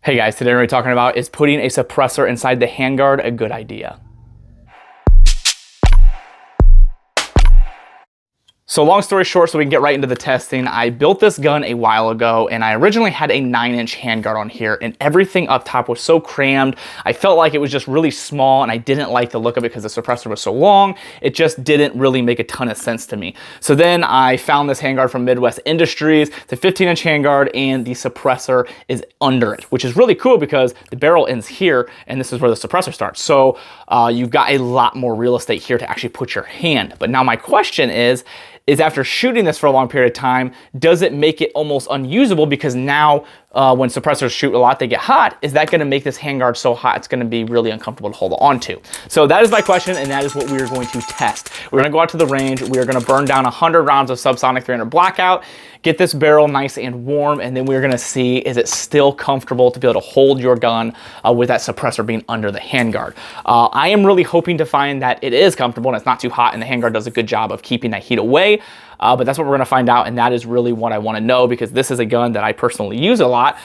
Hey guys, today we're talking about, is putting a suppressor inside the handguard a good idea? So long story short, so we can get right into the testing, I built this gun a while ago and I originally had a 9-inch handguard on here and everything up top was so crammed. I felt like it was just really small and I didn't like the look of it because the suppressor was so long. It just didn't really make a ton of sense to me. So then I found this handguard from Midwest Industries. It's a 15-inch handguard and the suppressor is under it, which is really cool because the barrel ends here and this is where the suppressor starts. So you've got a lot more real estate here to actually put your hand. But now my question is after shooting this for a long period of time, does it make it almost unusable? Because now when suppressors shoot a lot, they get hot. Is that gonna make this handguard so hot it's gonna be really uncomfortable to hold on to? So that is my question, and that is what we are going to test. We're gonna go out to the range, we are gonna burn down 100 rounds of subsonic 300 blackout, get this barrel nice and warm, and then we're gonna see, is it still comfortable to be able to hold your gun with that suppressor being under the handguard? I am really hoping to find that it is comfortable and it's not too hot and the handguard does a good job of keeping that heat away. But that's what we're gonna find out, and that is really what I wanna know, because this is a gun that I personally use a lot,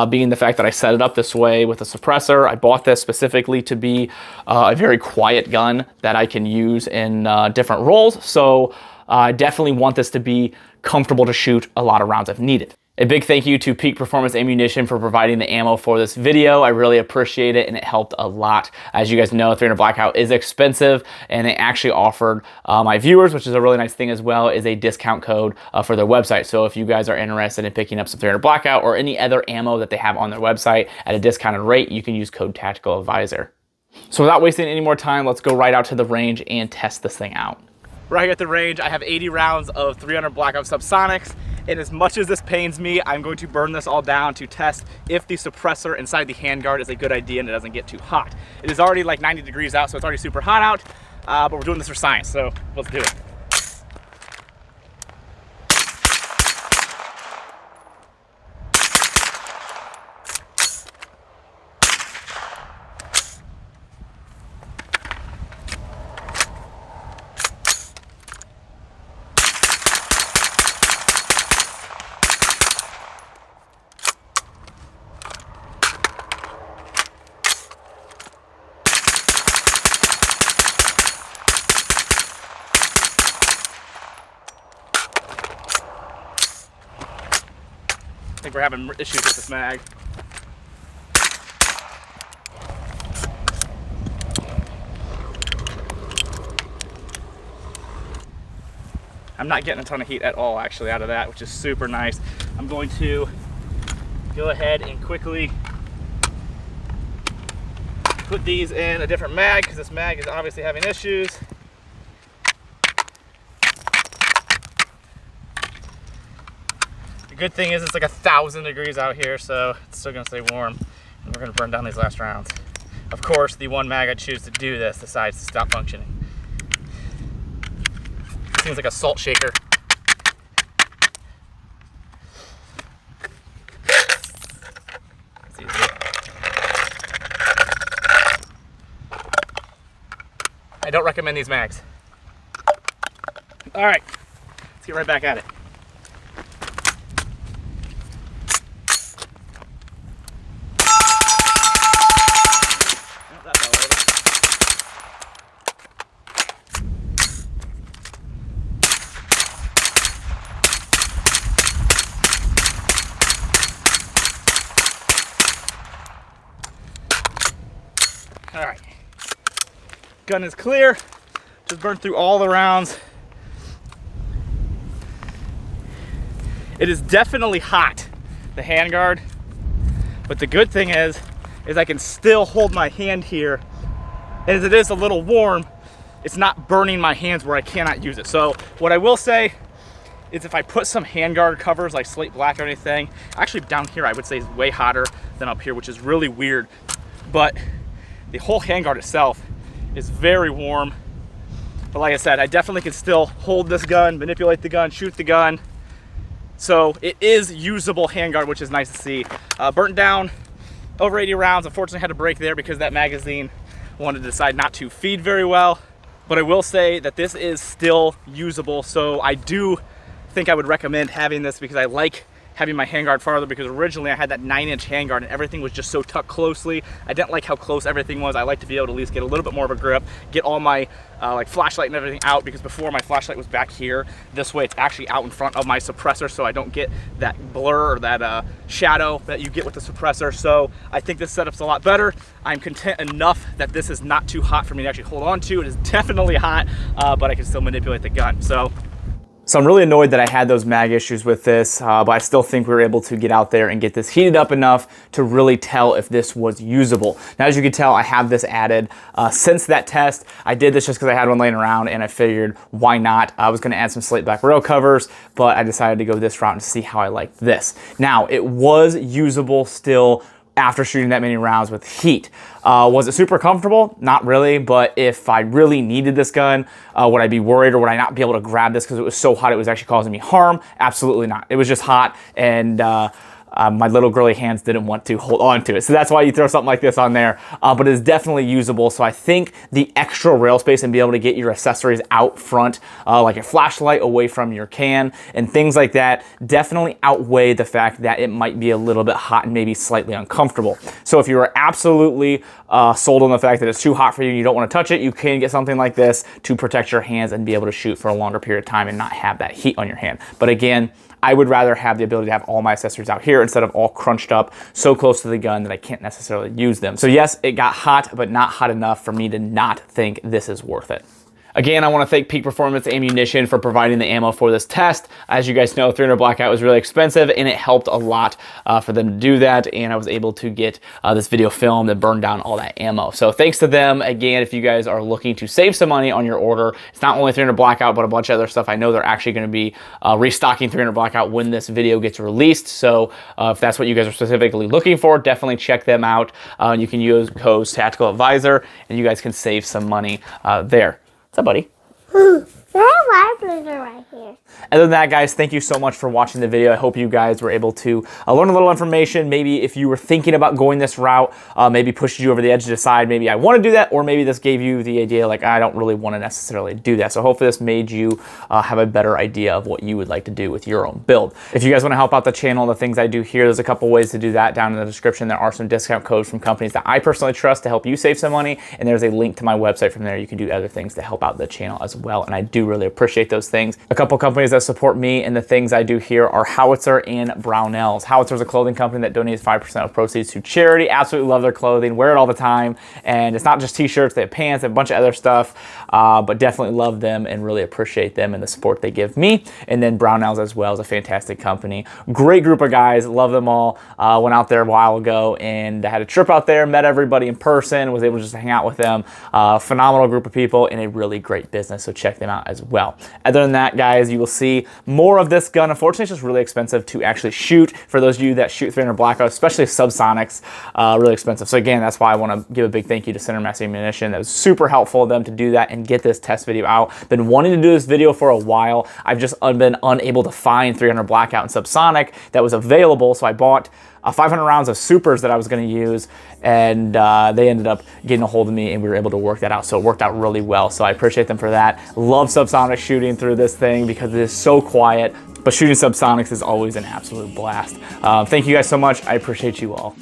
being the fact that I set it up this way with a suppressor. I bought this specifically to be a very quiet gun that I can use in different roles. So I definitely want this to be comfortable to shoot a lot of rounds if needed. A big thank you to Peak Performance Ammunition for providing the ammo for this video. I really appreciate it and it helped a lot. As you guys know, 300 Blackout is expensive and they actually offered my viewers, which is a really nice thing as well, is a discount code for their website. So if you guys are interested in picking up some 300 Blackout or any other ammo that they have on their website at a discounted rate, you can use code Tactical Advisor. So without wasting any more time, let's go right out to the range and test this thing out. Right here at the range, I have 80 rounds of 300 Blackout subsonics. And as much as this pains me, I'm going to burn this all down to test if the suppressor inside the handguard is a good idea and it doesn't get too hot. It is already like 90 degrees out, so it's already super hot out, but we're doing this for science, so let's do it. I think we're having issues with this mag. I'm not getting a ton of heat at all actually out of that, which is super nice. I'm going to go ahead and quickly put these in a different mag because this mag is obviously having issues. The good thing is it's like 1,000 degrees out here, so it's still gonna stay warm. And we're gonna burn down these last rounds. Of course, the one mag I choose to do this decides to stop functioning. Seems like a salt shaker. It's easy. I don't recommend these mags. All right, let's get right back at it. All right, gun is clear. Just burned through all the rounds. It is definitely hot, the handguard, but the good thing is I can still hold my hand here. And as it is a little warm, it's not burning my hands where I cannot use it. So what I will say is if I put some handguard covers like slate black or anything, actually down here I would say is way hotter than up here, which is really weird. But the whole handguard itself is very warm. But like I said, I definitely can still hold this gun, manipulate the gun, shoot the gun. So it is usable handguard, which is nice to see. Burnt down over 80 rounds. Unfortunately, had to break there because that magazine wanted to decide not to feed very well. But I will say that this is still usable. So I do think I would recommend having this because I like having my handguard farther, because originally I had that 9-inch handguard and everything was just so tucked closely. I didn't like how close everything was. I like to be able to at least get a little bit more of a grip, get all my like flashlight and everything out, because before my flashlight was back here. This way it's actually out in front of my suppressor, so I don't get that blur or that shadow that you get with the suppressor. So I think this setup's a lot better. I'm content enough that this is not too hot for me to actually hold on to. It is definitely hot, but I can still manipulate the gun. So I'm really annoyed that I had those mag issues with this, but I still think we were able to get out there and get this heated up enough to really tell if this was usable. Now, as you can tell, I have this added since that test. I did this just because I had one laying around and I figured why not. I was going to add some slate black rail covers, but I decided to go this route and see how I liked this. Now, it was usable still after shooting that many rounds with heat. Was it super comfortable? Not really, but if I really needed this gun, would I be worried or would I not be able to grab this because it was so hot it was actually causing me harm? Absolutely not. It was just hot, and my little girly hands didn't want to hold on to it. So that's why you throw something like this on there, but it's definitely usable. So I think the extra rail space and be able to get your accessories out front, like your flashlight away from your can and things like that, definitely outweigh the fact that it might be a little bit hot and maybe slightly uncomfortable. So if you are absolutely sold on the fact that it's too hot for you and you don't want to touch it, you can get something like this to protect your hands and be able to shoot for a longer period of time and not have that heat on your hand. But again, I would rather have the ability to have all my accessories out here instead of all crunched up so close to the gun that I can't necessarily use them. So yes, it got hot, but not hot enough for me to not think this is worth it. Again, I want to thank Peak Performance Ammunition for providing the ammo for this test. As you guys know, 300 Blackout was really expensive, and it helped a lot for them to do that, and I was able to get this video filmed and burn down all that ammo. So thanks to them. Again, if you guys are looking to save some money on your order, it's not only 300 Blackout, but a bunch of other stuff. I know they're actually going to be restocking 300 Blackout when this video gets released, so if that's what you guys are specifically looking for, definitely check them out. You can use code Tactical Advisor, and you guys can save some money there. What's up, buddy? Right here. Other than that, guys, thank you so much for watching the video. I hope you guys were able to learn a little information. Maybe if you were thinking about going this route, maybe pushed you over the edge to decide maybe I want to do that, or maybe this gave you the idea like I don't really want to necessarily do that. So hopefully this made you have a better idea of what you would like to do with your own build. If you guys want to help out the channel, the things I do here, there's a couple ways to do that down in the description. There are some discount codes from companies that I personally trust to help you save some money, and there's a link to my website from there. You can do other things to help out the channel as well, and I do really appreciate those things. A couple companies that support me and the things I do here are Howitzer and Brownells. Howitzer is a clothing company that donates 5% of proceeds to charity. Absolutely love their clothing, wear it all the time, and it's not just t-shirts, they have pants, they have a bunch of other stuff, but definitely love them and really appreciate them and the support they give me. And then Brownells as well is a fantastic company. Great group of guys, love them all. Went out there a while ago and had a trip out there, met everybody in person, was able to just hang out with them. Phenomenal group of people and a really great business, so check them out as well. Other than that, guys, you will see more of this gun. Unfortunately, it's just really expensive to actually shoot. For those of you that shoot 300 Blackout, especially subsonics, really expensive. So again, that's why I want to give a big thank you to Center Mass Ammunition. That was super helpful of them to do that and get this test video out. Been wanting to do this video for a while. I've just been unable to find 300 Blackout and subsonic that was available, so I bought 500 rounds of supers that I was going to use, and they ended up getting a hold of me and we were able to work that out. So it worked out really well. So I appreciate them for that. Love subsonic shooting through this thing because it is so quiet, but shooting subsonics is always an absolute blast. Thank you guys so much. I appreciate you all.